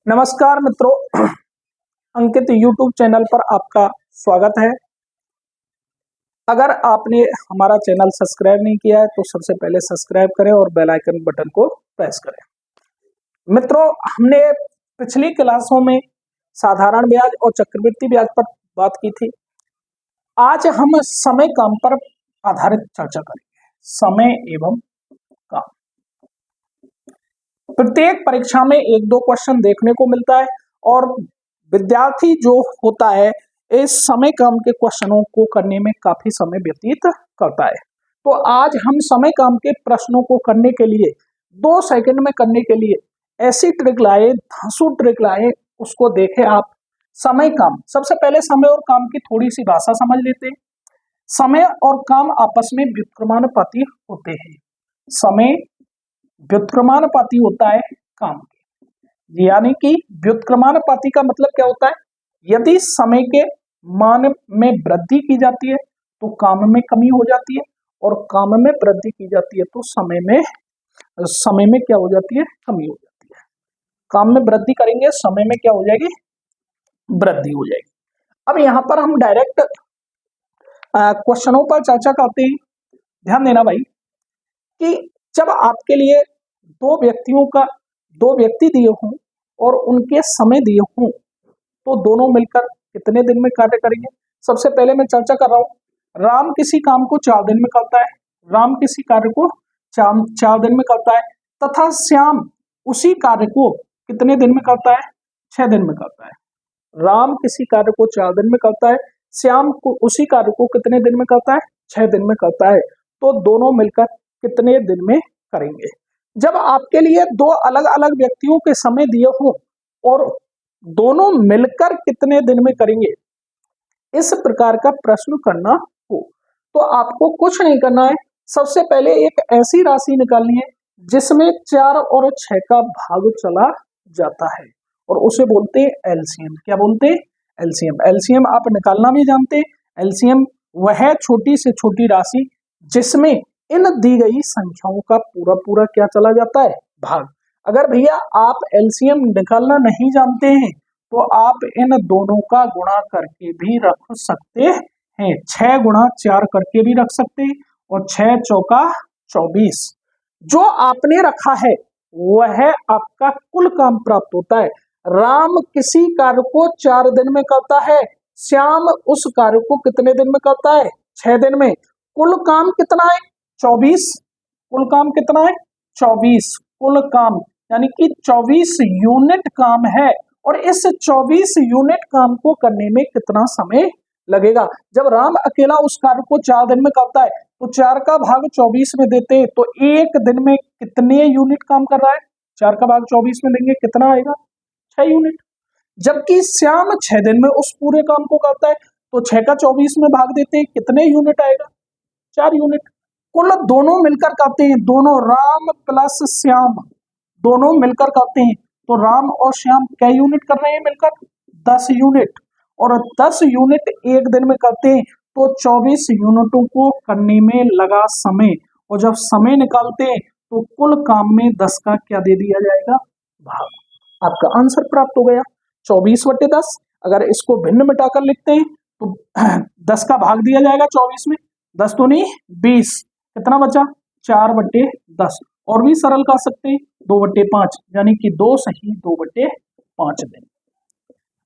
नमस्कार मित्रों, अंकित YouTube channel पर आपका स्वागत है। अगर आपने हमारा चैनल सब्सक्राइब नहीं किया है तो सबसे पहले सब्सक्राइब करें और बेल आइकन बटन को प्रेस करें। मित्रों, हमने पिछली क्लासों में साधारण ब्याज और चक्रवृद्धि ब्याज पर बात की थी। आज हम समय काम पर आधारित चर्चा करेंगे। समय एवं काम। प्रत्येक परीक्षा में एक दो क्वेश्चन देखने को मिलता है और विद्यार्थी जो होता है इस समय काम के क्वेश्चनों को करने में काफी समय व्यतीत करता है। तो आज हम समय काम के प्रश्नों को करने के लिए 2 सेकंड में करने के लिए ऐसी ट्रिक लाए, धांसू ट्रिक लाए, उसको देखे आप। समय काम, सबसे पहले समय और काम की थोड़ी सी भाषा समझ लेते हैं। समय और काम आपस में व्युत्क्रमानुपाती होते हैं। समय व्युत्क्रमानुपाती होता है काम के, यानी कि व्युत्क्रमानुपाती का मतलब क्या होता है? यदि समय के मान में वृद्धि की जाती है तो काम में कमी हो जाती है, और काम में वृद्धि की जाती है तो समय में क्या हो जाती है? कमी हो जाती है। काम में वृद्धि करेंगे, समय में क्या हो जाएगी? वृद्धि हो जाएगी। अब यहाँ पर हम डायरेक्ट क्वेश्चनों पर चर्चा करते हैं। ध्यान देना भाई कि जब आपके लिए दो व्यक्ति दिए हों और उनके समय दिए हों तो दोनों मिलकर कितने दिन में कार्य करेंगे? सबसे पहले मैं चर्चा कर रहा हूं। राम किसी काम को 4 दिन में करता है। राम किसी कार्य को 4 दिन में करता है तथा श्याम उसी कार्य को कितने दिन में करता है? 6 दिन में करता है। राम किसी कार्य को 4 दिन में करता है, श्याम को उसी कार्य को कितने दिन में करता है? 6 दिन में करता है। तो दोनों मिलकर कितने दिन में करेंगे? जब आपके लिए 2 अलग अलग व्यक्तियों के समय दिए हों और दोनों मिलकर कितने दिन में करेंगे, इस प्रकार का प्रश्न करना हो तो आपको कुछ नहीं करना है। सबसे पहले एक ऐसी राशि निकालनी है जिसमें 4 और 6 का भाग चला जाता है और उसे बोलते हैं एलसीएम। क्या बोलते हैं? एलसीएम। एलसीएम आप निकालना भी जानते हैं। एलसीएम वह छोटी से छोटी राशि जिसमें इन दी गई संख्याओं का पूरा पूरा क्या चला जाता है? भाग। अगर भैया आप एलसीएम निकालना नहीं जानते हैं तो आप इन दोनों का गुणा करके भी रख सकते हैं। 6 गुणा 4 करके भी रख सकते हैं और 6 चौका 24। जो आपने रखा है वह आपका कुल काम प्राप्त होता है। राम किसी कार्य को 4 दिन में करता है, श्याम उस कार्य को कितने दिन में करता है? 6 दिन में। कुल काम कितना है? 24। कुल काम कितना है? 24। कुल काम यानी कि 24 यूनिट काम है और इस 24 यूनिट काम को करने में कितना समय लगेगा? जब राम अकेला उस कार्य को 4 दिन में करता है तो 4 का भाग 24 में देते हैं तो एक दिन में कितने यूनिट काम कर रहा है? 4 का भाग 24 में देंगे, कितना आएगा? 6 यूनिट। जबकि श्याम 6 दिन में उस पूरे काम को करता है तो 6 का 24 में भाग देते हैं, कितने यूनिट आएगा? 4 यूनिट। कुल दोनों मिलकर करते हैं, दोनों राम प्लस श्याम दोनों मिलकर करते हैं तो राम और श्याम क्या यूनिट कर रहे हैं मिलकर? 10 यूनिट। और 10 यूनिट एक दिन में करते हैं तो 24 यूनिटों को करने में लगा समय, और जब समय निकालते हैं तो कुल काम में 10 का क्या दे दिया जाएगा? भाग। आपका आंसर प्राप्त हो गया 24/10। अगर इसको भिन्न मिटाकर लिखते हैं तो 10 का भाग दिया जाएगा 24 में, 10 तो नहीं 20, कितना बचा? 4/10। और भी सरल कर सकते हैं 2/5, यानी कि 2 सही 2/5 दिन।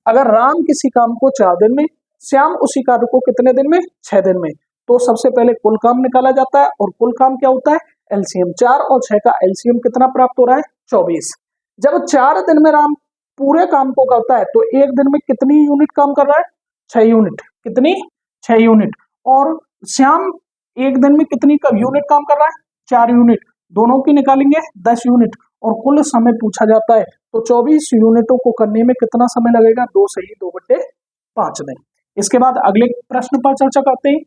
अगर राम किसी काम को 4 दिन में, श्याम उसी कार्य को कितने दिन में? 6 दिन में, तो सबसे पहले कुल काम निकाला जाता है और कुल काम क्या होता है? एलसीएम। 4 और 6 का एलसीएम कितना प्राप्त हो रहा है? 24। जब 4 दिन में राम पूरे काम को करता है तो एक दिन में कितनी यूनिट काम कर रहा है? 6 यूनिट। कितनी? 6 यूनिट। और श्याम एक दिन में कितनी यूनिट काम कर रहा है? 4 यूनिट। दोनों की निकालेंगे 10 यूनिट और कुल समय पूछा जाता है तो 24 यूनिटों को करने में कितना समय लगेगा? 2 सही 2/5 दिन। इसके बाद अगले प्रश्न पर चर्चा करते हैं।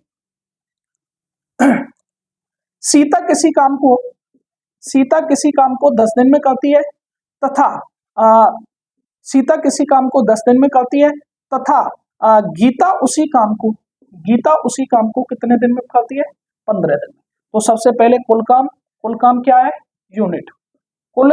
सीता किसी काम को 10 दिन में करती है तथा सीता किसी काम को 10 दिन में करती है तथा गीता उसी काम को कितने दिन में करती है? 15 दिन में। तो सबसे पहले कुल काम क्या है? यूनिट। कुल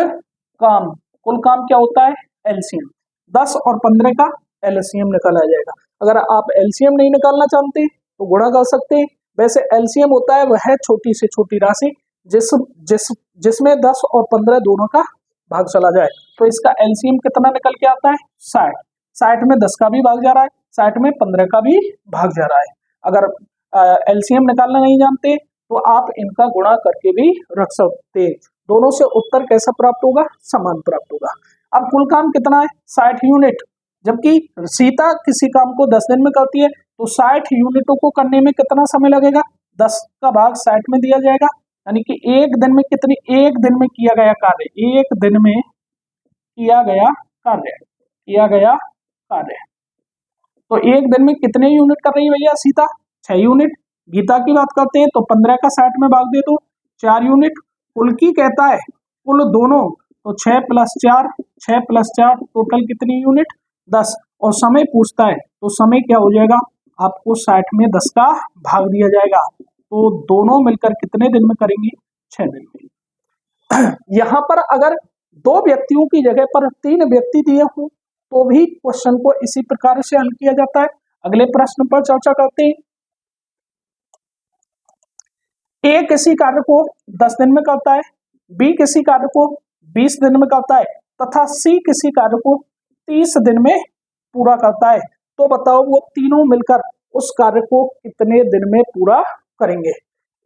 काम क्या होता है? एलसीएम, 10 और 15 का एलसीएम निकाला जाएगा। अगर आप एलसीएम नहीं निकालना चाहते तो गुणा कर सकते हैं। वैसे एलसीएम होता है वह छोटी से छोटी राशि जिसमें 10 और 15 दोनों का भाग चला जाए। तो इसका एलसीएम कितना निकल के आता है? 60। 60 में 10 का भी भाग जा रहा है, 60 में 15 का भी भाग जा रहा है। अगर एलसीएम निकालना नहीं जानते तो आप इनका गुणा करके भी रख सकते हैं। दोनों से उत्तर कैसा प्राप्त होगा? समान प्राप्त होगा। अब कुल काम कितना है? 60 यूनिट। जबकि सीता किसी काम को 10 दिन में करती है तो 60 यूनिटों को करने में कितना समय लगेगा? 10 का भाग 60 में दिया जाएगा, यानी कि एक दिन में कितनी, एक दिन में किया गया कार्य, एक दिन में किया गया कार्य। तो एक दिन में कितने यूनिट कर रही है भैया सीता? 6 यूनिट। गीता की बात करते हैं तो 15 का 60 में भाग दे तो 4 यूनिट। कुल की कहता है कुल दोनों, तो 6 + 4, 6 + 4 टोटल कितनी यूनिट? 10। और समय पूछता है तो समय क्या हो जाएगा? आपको 60 में 10 का भाग दिया जाएगा। तो दोनों मिलकर कितने दिन में करेंगे? 6 दिन में। यहाँ पर अगर 2 व्यक्तियों की जगह पर 3 व्यक्ति दिए हों तो भी क्वेश्चन को इसी प्रकार से हल किया जाता है। अगले प्रश्न पर चर्चा करते हैं। ए किसी कार्य को 10 दिन में करता है, बी किसी कार्य को 20 दिन में करता है तथा सी किसी कार्य को 30 दिन में पूरा करता है। तो बताओ वो तीनों मिलकर उस कार्य को कितने दिन में पूरा करेंगे?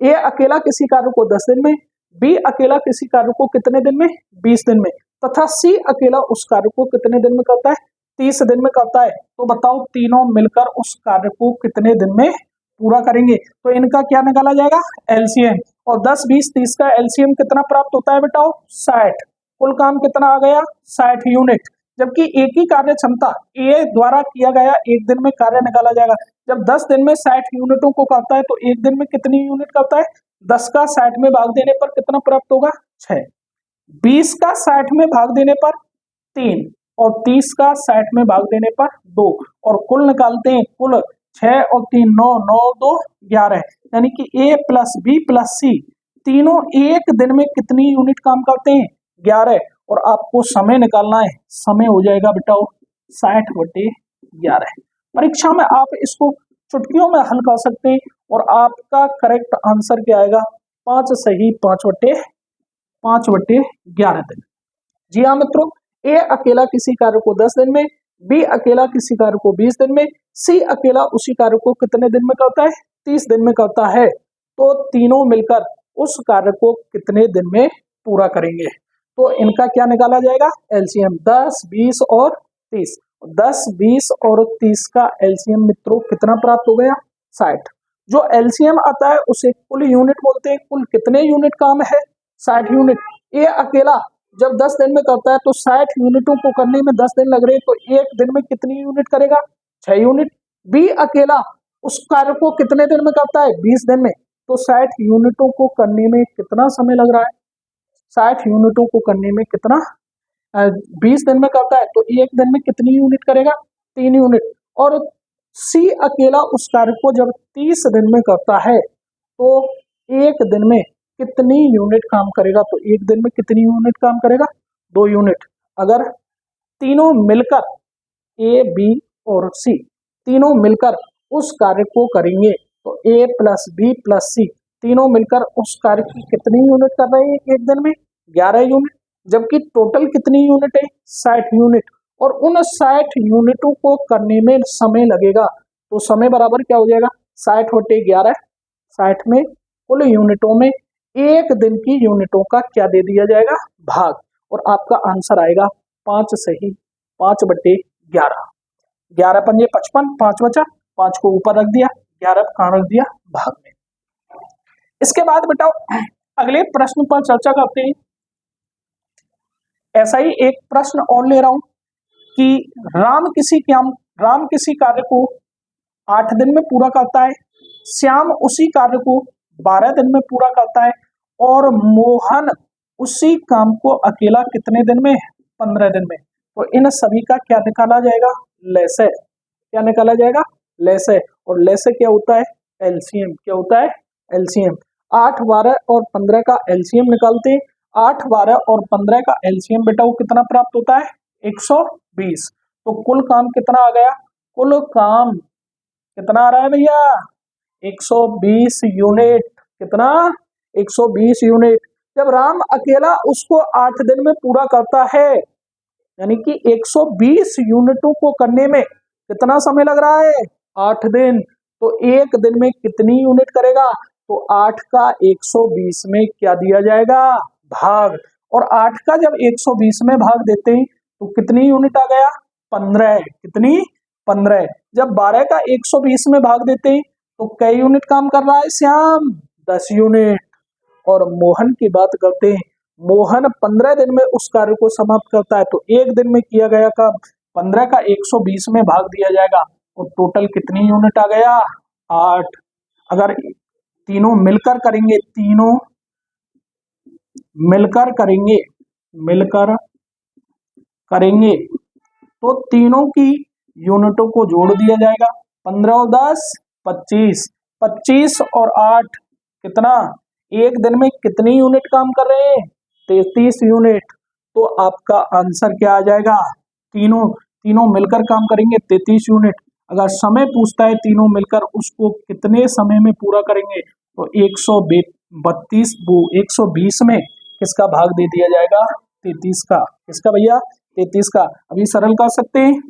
ए अकेला किसी कार्य को 10 दिन में, बी अकेला किसी कार्य को कितने दिन में? 20 दिन में, तथा सी अकेला उस कार्य को कितने दिन में करता है? 30 दिन में करता है। तो बताओ तीनों मिलकर उस कार्य को कितने दिन में पूरा करेंगे? तो इनका क्या निकाला जाएगा? एलसीएम। और 10, 20, 30 का एलसीएम कितना प्राप्त होता है बेटाओ? 60। कुल काम कितना आ गया? 60 यूनिट। जबकि एक ही कार्य क्षमता ए द्वारा किया गया एक दिन में कार्य निकाला जाएगा। जब 10 दिन में 60 यूनिटों को करता है तो एक दिन में कितनी यूनिट करता है? 10 का 60 में भाग देने पर कितना प्राप्त होगा? 6। 20 का 60 में भाग देने पर 3 और 30 का 60 में भाग देने पर 2। और कुल निकालते हैं, कुल 6 और 3 9, 9 2 11, यानी कि ए प्लस बी प्लस सी तीनों एक दिन में कितनी यूनिट काम करते हैं? 11। और आपको समय निकालना है, समय हो जाएगा बेटाओ 60/11। परीक्षा में आप इसको चुटकियों में हल कर सकते हैं और आपका करेक्ट आंसर क्या आएगा? 5 सही 5/11 दिन। जी हाँ मित्रों, ए अकेला किसी कार्य को 10 दिन में, बी अकेला किसी कार्य को 20 दिन में, सी अकेला उसी कार्य को कितने दिन में करता है? 30 दिन में करता है। तो तीनों मिलकर उस कार्य को कितने दिन में पूरा करेंगे? तो इनका क्या निकाला जाएगा? एलसीएम। 10, 20 और 30। 10, 20 और 30 का एलसीएम मित्रों कितना प्राप्त हो गया? 60। जो एलसीएम आता है उसे कुल यूनिट बोलते हैं। कुल कितने यूनिट काम है? 60 यूनिट। ये अकेला जब 10 दिन में करता है तो 60 यूनिटों को करने में 10 दिन लग रहे हैं, तो एक दिन में कितनी यूनिट करेगा? 6 यूनिट। बी अकेला उस कार्य को कितने दिन में करता है? 20 दिन में। तो 60 यूनिटों को करने में कितना समय लग रहा है? 60 यूनिटों को करने में कितना? 20 दिन में करता है तो एक दिन में कितनी यूनिट करेगा? 3 यूनिट। और सी अकेला उस कार्य को जब 30 दिन में करता है तो एक दिन में कितनी यूनिट काम करेगा? तो एक दिन में कितनी यूनिट काम करेगा? 2 यूनिट। अगर तीनों मिलकर ए बी और सी तीनों मिलकर उस कार्य को करेंगे तो ए प्लस बी प्लस सी तीनों मिलकर उस कार्य की कितनी यूनिट कर रहे हैं एक दिन में? 11 यूनिट। जबकि टोटल कितनी यूनिट है? 60 यूनिट। और उन 60 यूनिटों को करने में समय लगेगा तो समय बराबर क्या हो जाएगा? 60/11। 60 में कुल यूनिटों में एक दिन की यूनिटों का क्या दे दिया जाएगा? भाग। और आपका आंसर आएगा 5 सही 5/11। 11 पंजे 55, 5 बचा, 5 को ऊपर रख दिया, 11 कहाँ रख दिया? भाग में। इसके बाद बताओ अगले प्रश्न पर चर्चा करते हैं। ऐसा ही एक प्रश्न और ले रहा हूं कि राम किसी कार्य को 8 दिन में पूरा करता है, श्याम उसी कार्य को 12 दिन में पूरा करता है और मोहन उसी काम को अकेला कितने दिन में? 15 दिन में। तो इन सभी का क्या निकाला जाएगा? लसाअ। क्या निकाला जाएगा? लसाअ। और लसाअ क्या होता है? एलसीएम। क्या होता है? एलसीएम। 8, 12 और 15 का एलसीएम निकालते हैं। 8, 12 और 15 का एलसीएम बेटा वो कितना प्राप्त होता है? 120। तो कुल काम कितना आ गया, कुल काम कितना आ रहा है भैया, 120 यूनिट। कितना, 120 यूनिट। जब राम अकेला उसको 8 दिन में पूरा करता है, यानी कि 120 यूनिटों को करने में कितना समय लग रहा है, 8 दिन। तो एक दिन में कितनी यूनिट करेगा, तो 8 का 120 में क्या दिया जाएगा, भाग। और 8 का जब 120 में भाग देते हैं तो कितनी यूनिट आ गया, 15। कितनी, 15। जब 12 का 120 में भाग देते हैं तो कई यूनिट काम कर रहा है श्याम, 10 यूनिट। और मोहन की बात करते हैं, मोहन 15 दिन में उस कार्य को समाप्त करता है। तो एक दिन में किया गया काम 15 का 120 में भाग दिया जाएगा, और टोटल कितनी यूनिट आ गया, 8। अगर तीनों मिलकर करेंगे, तीनों मिलकर करेंगे, मिलकर करेंगे तो तीनों की यूनिटों को जोड़ दिया जाएगा। 15 और 10 25, 25 और 8 कितना, एक दिन में कितनी यूनिट काम कर रहे हैं, 33 यूनिट। तो आपका आंसर क्या आ जाएगा, तीनों तीनों मिलकर काम करेंगे 33 यूनिट। अगर समय पूछता है तीनों मिलकर उसको कितने समय में पूरा करेंगे, तो 120 में किसका भाग दे दिया जाएगा, 33 का। किसका भैया, 33 का। अभी सरल कर सकते हैं,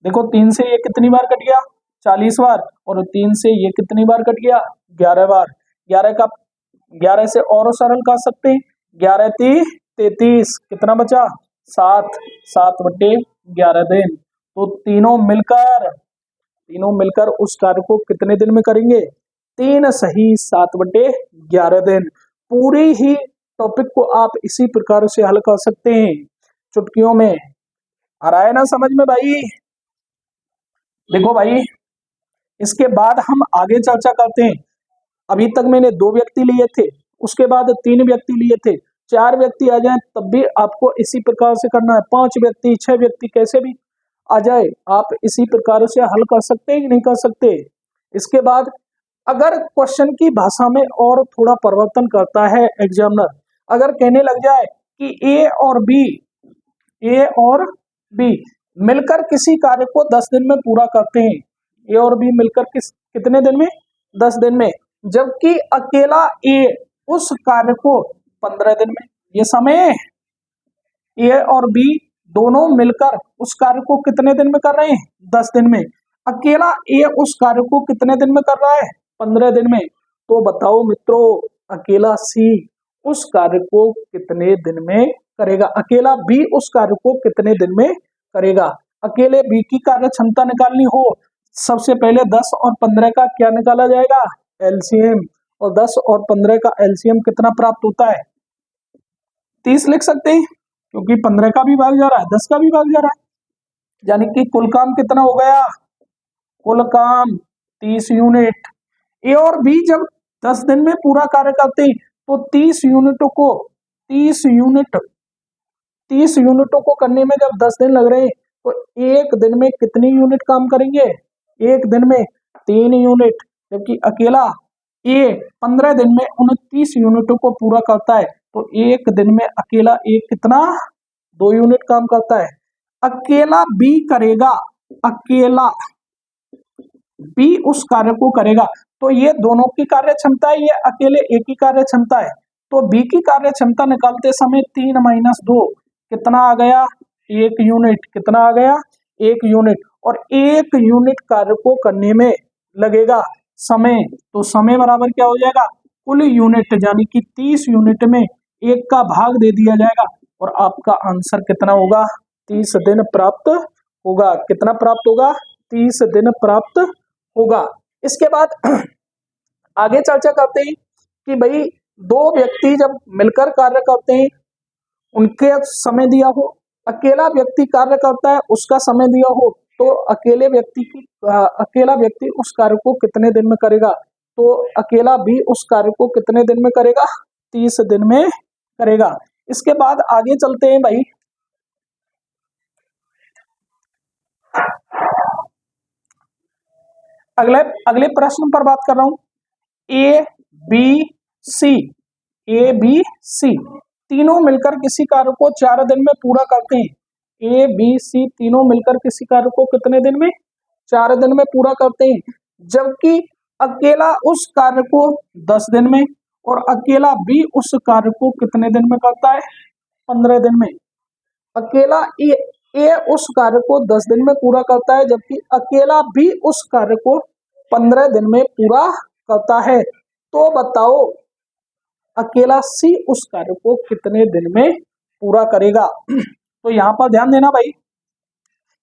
देखो 3 से ये कितनी बार कट गया, 40 बार। और 3 से ये कितनी बार कट गया, 11 बार। 11 से और सरल कर सकते हैं, 11 3 33, कितना बचा, 7, 7/11 दिन। तो तीनों मिलकर उस कार्य को कितने दिन में करेंगे, 3 सही 7/11 दिन। पूरी ही टॉपिक को आप इसी प्रकार से हल कर सकते हैं, चुटकियों में। आ रहा है ना समझ में भाई। देखो भाई, इसके बाद हम आगे चर्चा करते हैं। अभी तक मैंने 2 व्यक्ति लिए थे, उसके बाद 3 व्यक्ति लिए थे। 4 व्यक्ति आ जाए तब भी आपको इसी प्रकार से करना है। 5 व्यक्ति, 6 व्यक्ति, कैसे भी आ जाए आप इसी प्रकार से हल कर सकते हैं कि नहीं कर सकते। इसके बाद अगर क्वेश्चन की भाषा में और थोड़ा परिवर्तन करता है एग्जामिनर, अगर कहने लग जाए कि ए और बी मिलकर किसी कार्य को 10 दिन में पूरा करते हैं, ए और बी मिलकर कितने दिन में, 10 दिन में, जबकि अकेला ए उस कार्य को 15 दिन में। ये समय, ए और बी दोनों मिलकर उस कार्य को कितने दिन में कर रहे हैं, 10 दिन में। अकेला ए उस कार्य को कितने दिन में कर रहा है, 15 दिन में। तो बताओ मित्रों, अकेला सी उस कार्य को कितने दिन में करेगा, अकेला बी उस कार्य को कितने दिन में करेगा। अकेले बी की कार्य क्षमता निकालनी हो, सबसे पहले 10 और 15 का क्या निकाला जाएगा, एलसीएम। और 10 और 15 का एलसीएम कितना प्राप्त होता है, 30 लिख सकते हैं, क्योंकि 15 का भी भाग जा रहा है, 10 का भी भाग जा रहा है। यानी कि कुल काम कितना हो गया, कुल काम 30 यूनिट। ए और बी जब 10 दिन में पूरा कार्य करते हैं तो 30 यूनिटों को करने में जब 10 दिन लग रहे हैं तो एक दिन में कितनी यूनिट काम करेंगे, एक दिन में 3 यूनिट। जबकि अकेला ए 15 दिन में 29 यूनिटों को पूरा करता है, तो एक दिन में अकेला ए कितना, 2 यूनिट काम करता है। अकेला बी करेगा, अकेला बी उस कार्य को करेगा, तो ये दोनों की कार्य क्षमता है, ये अकेले ए की कार्य क्षमता है। तो बी की कार्य क्षमता निकालते समय 3 - 2 कितना आ गया, 1 यूनिट। कितना आ गया, 1 यूनिट। और 1 यूनिट कार्य को करने में लगेगा समय, तो समय बराबर क्या हो जाएगा, कुल यूनिट, यानी कि 30 यूनिट में 1 का भाग दे दिया जाएगा, और आपका आंसर कितना होगा, 30 दिन प्राप्त होगा। कितना प्राप्त होगा, 30 दिन प्राप्त होगा। इसके बाद आगे चर्चा करते हैं कि भाई 2 व्यक्ति जब मिलकर कार्य करते हैं, उनके समय दिया हो, अकेला व्यक्ति कार्य करता है, उसका समय दिया हो, तो अकेला व्यक्ति उस कार्य को कितने दिन में करेगा, तो अकेला भी उस कार्य को कितने दिन में करेगा, 30 दिन में करेगा। इसके बाद आगे चलते हैं भाई, अगले प्रश्न पर बात कर रहा हूं। ए बी सी तीनों मिलकर किसी कार्य को 4 दिन में पूरा करते हैं। ए बी सी तीनों मिलकर किसी कार्य को कितने दिन में, 4 दिन में पूरा करते हैं, जबकि अकेला उस कार्य को 10 दिन में और अकेला बी उस कार्य को कितने दिन में करता है, 15 दिन में। अकेला ए उस कार्य को 10 दिन में पूरा करता है, जबकि अकेला बी उस कार्य को 15 दिन में पूरा करता है। तो बताओ अकेला सी उस कार्य को कितने दिन में पूरा करेगा। तो यहाँ पर ध्यान देना भाई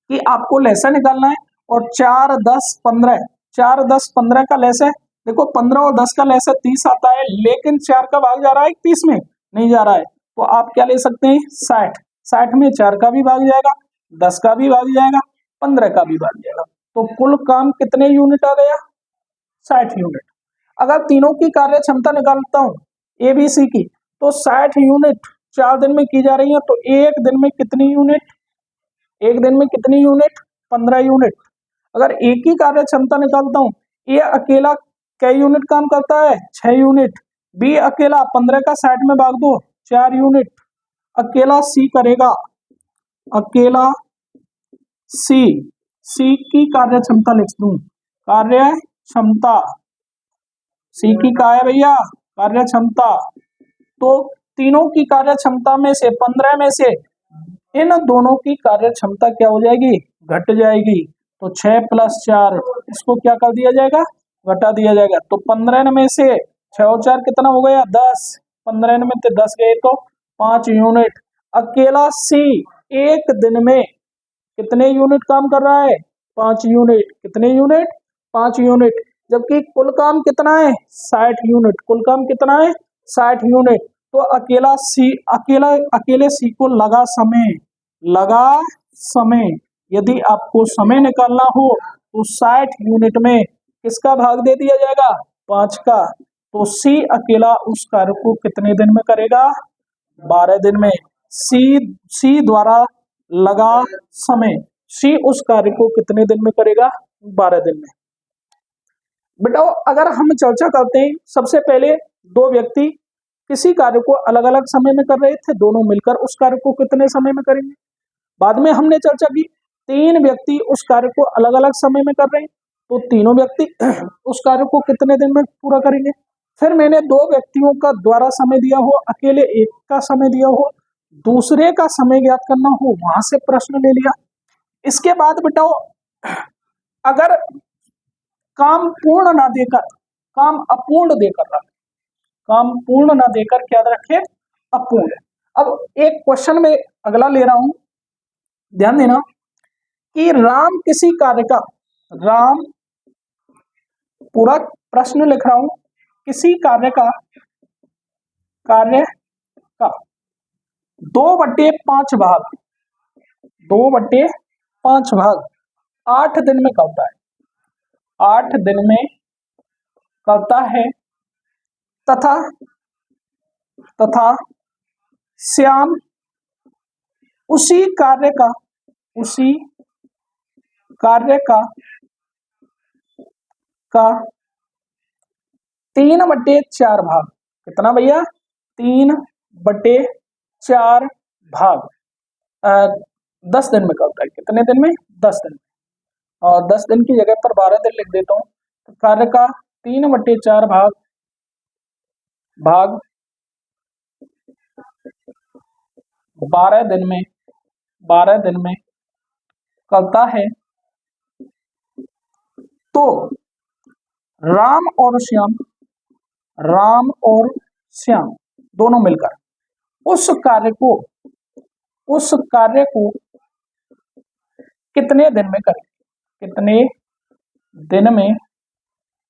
कि आपको लैसा निकालना है और 4 10 15 4 10 15 का लैस है। देखो 15 और 10 का लैस है 30 आता है, लेकिन 4 का भाग जा रहा है 30 में नहीं जा रहा है, तो आप क्या ले सकते हैं 60। 60 में 4 का भी भाग जाएगा, 10 का भी भाग जाएगा, 15 का भी भाग जाएगा, तो कुल काम कितने यूनिट आ गया, 60 यूनिट। अगर तीनों की कार्य क्षमता निकालता हूँ ए बी सी की, तो 60 यूनिट 4 दिन में की जा रही है, तो एक दिन में कितनी यूनिट, एक दिन में कितनी यूनिट, 15 यूनिट। अगर एक ही कार्य क्षमता निकालता हूँ, ए अकेला कई यूनिट काम करता है, 6 यूनिट, बी अकेला 15 का 60 में भाग दो 4 यूनिट, अकेला सी करेगा, अकेला सी की कार्य क्षमता लिख दूं, कार्य क्षमता सी की क्या है भैया, कार्य क्षमता। तो तीनों की कार्य क्षमता में से 15 में से इन दोनों की कार्य क्षमता क्या हो जाएगी, घट जाएगी, तो 6 + 4 इसको क्या कर दिया जाएगा, घटा दिया जाएगा। तो 15 में से 6 और 4 कितना हो गया 10, 15 में से 10 गए तो 5 यूनिट। अकेला सी एक दिन में कितने यूनिट काम कर रहा है, 5 यूनिट, कितने यूनिट, 5 यूनिट, जबकि कुल काम कितना है 60 यूनिट, कुल काम कितना है 60 यूनिट। तो अकेले सी को लगा समय यदि आपको समय निकालना हो तो 60 यूनिट में किसका भाग दे दिया जाएगा, 5 का। तो सी अकेला उस कार्य को कितने दिन में करेगा, 12 दिन में। सी द्वारा लगा समय, सी उस कार्य को कितने दिन में करेगा, 12 दिन में। बेटा अगर हम चर्चा करते हैं, सबसे पहले दो व्यक्ति किसी कार्य को अलग अलग समय में कर रहे थे, दोनों मिलकर उस कार्य को कितने समय में करेंगे। बाद में हमने चर्चा की 3 व्यक्ति उस कार्य को अलग अलग समय में कर रहे हैं, तो तीनों व्यक्ति उस कार्य को कितने दिन में पूरा करेंगे। फिर मैंने 2 व्यक्तियों का द्वारा समय दिया हो, अकेले एक का समय दिया हो, दूसरे का समय ज्ञात करना हो, वहां से प्रश्न ले लिया। इसके बाद बेटा अगर काम पूर्ण ना देकर, काम अपूर्ण देकर रखे, काम पूर्ण ना देकर क्या रखे, अपूर्ण। अब एक क्वेश्चन में अगला ले रहा हूं, ध्यान देना कि राम किसी कार्य का, राम पूरा प्रश्न लिख रहा हूं, किसी कार्य का 2/5 भाग, 2/5 भाग 8 दिन में करता है, 8 दिन में करता है, तथा श्याम उसी कार्य का 3/4 भाग, कितना भैया 3/4 भाग 10 दिन में करता है। कितने दिन में, 10 दिन में। और 10 दिन की जगह पर 12 दिन लिख देता हूं, तो कार्य का 3/4 भाग 12 दिन में करता है। तो राम और श्याम दोनों मिलकर उस कार्य को कितने दिन में करेंगे, कितने दिन में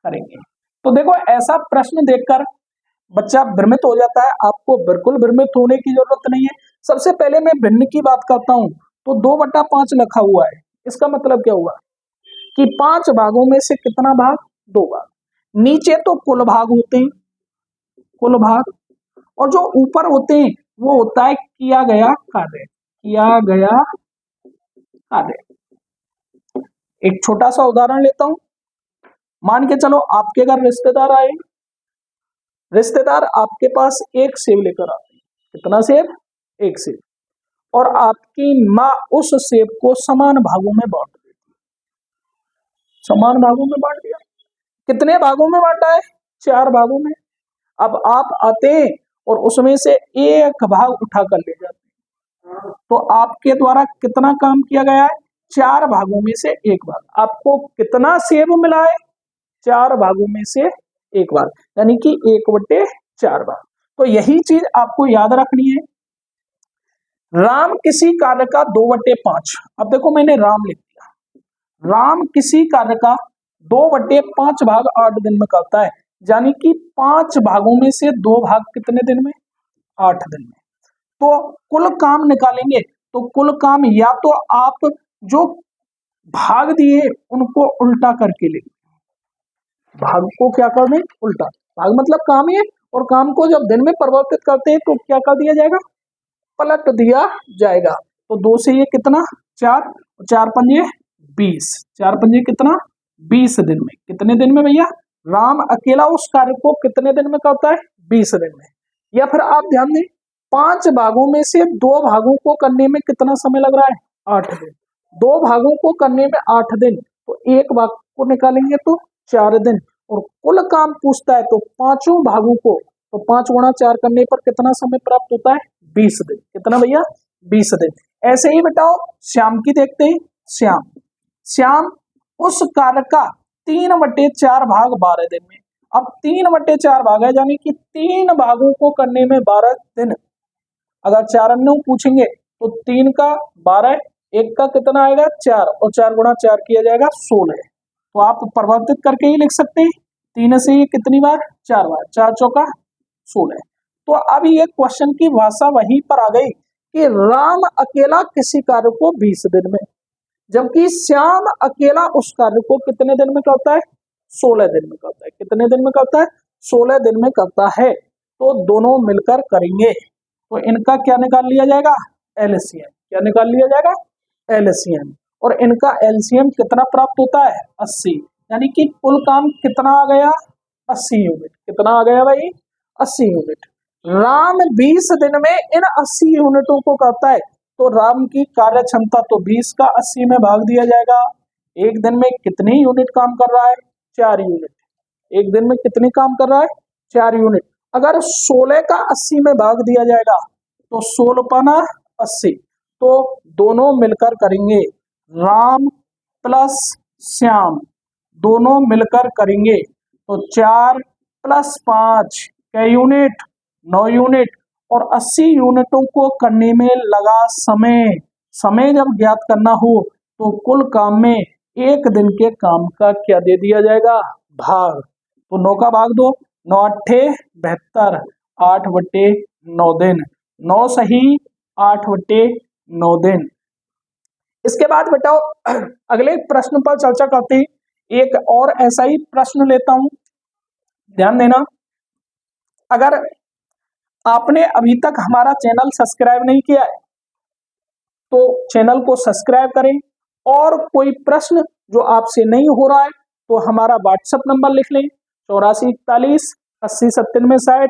करेंगे। तो देखो ऐसा प्रश्न देखकर बच्चा भ्रमित हो जाता है, आपको बिल्कुल भ्रमित होने की जरूरत नहीं है। सबसे पहले मैं भिन्न की बात करता हूं, तो 2/5 लिखा हुआ है, इसका मतलब क्या हुआ कि 5 भागों में से कितना भाग, 2 भाग। नीचे तो कुल भाग होते हैं, कुल भाग, और जो ऊपर होते हैं वो होता है किया गया कार्य, एक छोटा सा उदाहरण लेता हूं, मान के चलो आपके घर रिश्तेदार आए, रिश्तेदार आपके पास एक सेब लेकर आते हैं, कितना सेब, एक सेब, और आपकी माँ उस सेब को समान भागों में बांट देती। समान भागों में बांट दिया। कितने भागों में बांटा है? 4 भागों में। अब आप आते हैं और उसमें से एक भाग उठा कर ले जाते हैं, तो आपके द्वारा कितना काम किया गया है? 4 भागों में से एक भाग। आपको कितना सेब मिला है? 4 भागों में से एक भाग, यानी कि 1/4 भाग। तो यही चीज आपको याद रखनी है। राम किसी कार्य का 2/5। अब देखो मैंने राम लिख दिया। राम किसी कार्य का 2/5 भाग 8 दिन में करता है, यानी कि 5 भागों में से 2 भाग कितने दिन में? 8 दिन में। तो कुल काम निकालेंगे तो कुल काम या तो आप जो भाग दिए उनको उल्टा करके ले, भाग को क्या कर दें? उल्टा। भाग मतलब काम ही है, और काम को जब दिन में परिवर्तित करते हैं तो क्या कर दिया जाएगा? पलट दिया जाएगा। तो 2 से ये कितना? 4, 4 पंजे 20, 4 पंजे कितना? 20 दिन में। कितने दिन में भैया? राम अकेला उस कार्य को कितने दिन में करता है? 20 दिन में। या फिर आप ध्यान दें, 5 भागों में से 2 भागों को करने में कितना समय लग रहा है? 8 दिन। 2 भागों को करने में 8 दिन, तो एक भाग को निकालेंगे तो 4 दिन। और कुल काम पूछता है तो 5 भागों को, तो 5 गुणा 4 करने पर कितना समय प्राप्त होता है? 20 दिन। कितना भैया? 20 दिन। ऐसे ही बताओ श्याम की देखते हैं। श्याम उस कार्य का 3/4 भाग 12 दिन में। अब 3/4 भाग है, यानी कि 3 भागों को करने में 12 दिन। अगर 4 अन्य पूछेंगे तो 3 का 12, 1 का कितना आएगा? 4, और 4 गुणा 4 किया जाएगा 16। तो आप परिवर्तित करके ही लिख सकते हैं। 3 से ये कितनी बार? 4 बार। 4 चौका 16। तो अब ये क्वेश्चन की भाषा वहीं पर आ गई कि राम अकेला किसी कार्य को 20 दिन में, जबकि श्याम अकेला उस कार्य को कितने दिन में करता है? 16 दिन में करता है। कितने दिन में करता है? 16 दिन में करता है। तो दोनों मिलकर करेंगे तो इनका क्या निकाल लिया जाएगा? एलसीएम। क्या निकाल लिया जाएगा? एलसीएम। और इनका एलसीएम कितना प्राप्त होता है? 80। यानी कि कुल काम कितना आ गया? 80 यूनिट। कितना आ गया भाई? 80 यूनिट। राम 20 दिन में इन 80 यूनिटों को करता है, तो राम की कार्य क्षमता तो 20 का 80 में भाग दिया जाएगा। एक दिन में कितनी यूनिट काम कर रहा है? 4 यूनिट। एक दिन में कितनी काम कर रहा है? 4 यूनिट। अगर 16 का 80 में भाग दिया जाएगा तो 16 पाना 80। तो दोनों मिलकर करेंगे, राम प्लस श्याम दोनों मिलकर करेंगे तो 4 + 5 क्या यूनिट? 9 यूनिट। और 80 यूनिटों को करने में लगा समय जब ज्ञात करना हो तो कुल काम में एक दिन के काम का क्या दे दिया जाएगा? भाग। तो 9 का भाग दो, 9 8 72, 8/9 दिन। 9 सही 8/9 दिन। इसके बाद बताओ अगले प्रश्न पर चर्चा करते हैं। एक और ऐसा ही प्रश्न लेता हूं, ध्यान देना। अगर आपने अभी तक हमारा चैनल सब्सक्राइब नहीं किया है तो चैनल को सब्सक्राइब करें, और कोई प्रश्न जो आपसे नहीं हो रहा है तो हमारा व्हाट्सएप नंबर लिख लें 8441809760,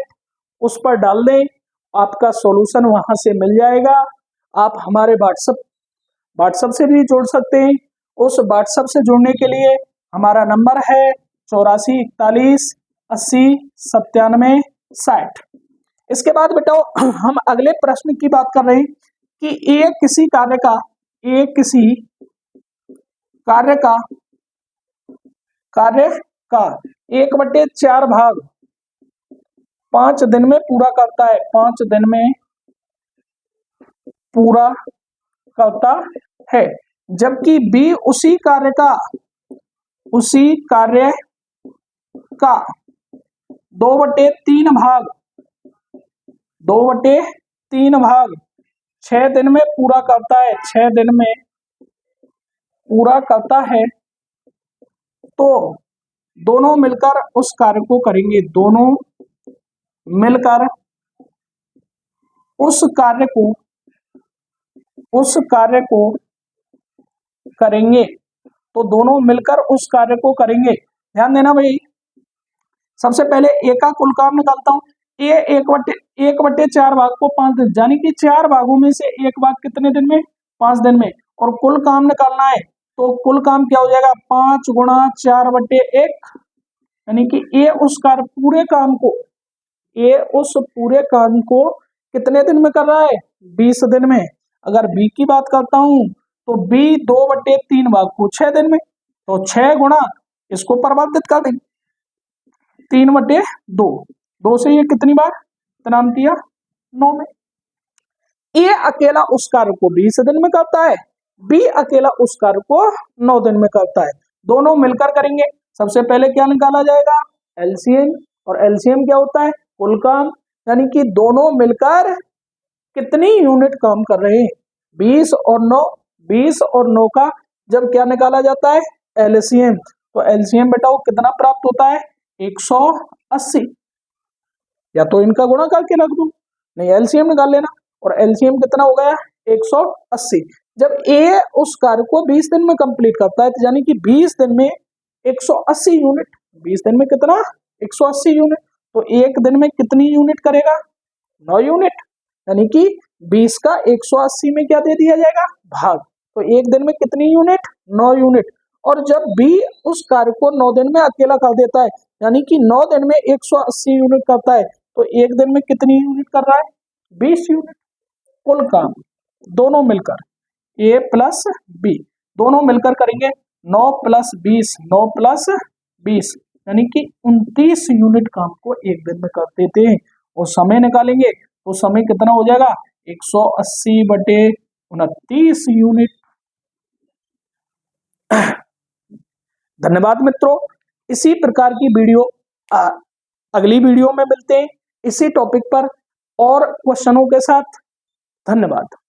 उस पर डाल दें, आपका सॉल्यूशन वहां से मिल जाएगा। आप हमारे व्हाट्सएप से भी जुड़ सकते हैं। उस व्हाट्सएप से जुड़ने के लिए हमारा नंबर है 8441809760। इसके बाद बेटा हम अगले प्रश्न की बात कर रहे हैं कि एक किसी कार्य का 1/4 भाग 5 दिन में पूरा करता है। 5 दिन में पूरा करता है, जबकि बी उसी कार्य का 2/3 भाग 6 दिन में पूरा करता है। 6 दिन में पूरा करता है, तो दोनों मिलकर उस कार्य को करेंगे। दोनों मिलकर उस कार्य को करेंगे, तो दोनों मिलकर उस कार्य को करेंगे। ध्यान देना भाई, सबसे पहले ए का कुल काम निकालता हूं। ए 1/4 भाग को 5 दिन, यानी कि 4 भागों में से एक भाग कितने दिन में, 5 दिन में। और कुल काम निकालना है, तो कुल काम क्या हो जाएगा, 5 गुणा 4/1, यानी कि ए उस पूरे काम को कितने दिन में कर रहा है, 20 दिन में। अगर बी की बात करता हूं तो बी 2/3 भाग को 6 दिन में, तो 6 गुणा इसको परिवर्तित कर देंगे 3/2, 2 से ये कितनी बार इतना किया, 9 में। ए अकेला उस कार्य को 20 दिन में करता है, बी अकेला उस कार्य को 9 दिन में करता है। दोनों मिलकर करेंगे। सबसे पहले क्या निकाला जाएगा, एलसीएम, और एलसीएम क्या होता है, कुल काम, यानी कि दोनों मिलकर कितनी यूनिट काम कर रहे हैं, 20 और 9, 20 और 9 का जब क्या निकाला जाता है, एलसीएम, तो एलसीएम बेटा वो कितना प्राप्त होता है, 180। या तो इनका गुणा करके रख दूं, नहीं एलसीएम निकाल लेना, और एलसीएम कितना हो गया, 180। जब ए उस कार्य को 20 दिन में कंप्लीट करता है, तो यानी कि 20 दिन में 180 यूनिट, 20 दिन में कितना, 180 यूनिट, तो एक दिन में कितनी यूनिट करेगा, 9 यूनिट, यानी कि 20 का 180 में क्या दे दिया जाएगा, भाग, तो एक दिन में कितनी यूनिट, 9 यूनिट। और जब बी उस कार्य को 9 दिन में अकेला कर देता है, यानी कि 9 दिन में 180 यूनिट करता है, तो एक दिन में कितनी यूनिट कर रहा है, 20 यूनिट। कुल काम दोनों मिलकर ए प्लस बी दोनों मिलकर करेंगे, 9 + 20, 9 + 20, यानी कि 29 यूनिट काम को एक दिन में करते थे। और समय निकालेंगे तो समय कितना हो जाएगा, 180/29 यूनिट। धन्यवाद मित्रों, इसी प्रकार की वीडियो अगली वीडियो में मिलते हैं इसी टॉपिक पर और क्वेश्चनों के साथ। धन्यवाद।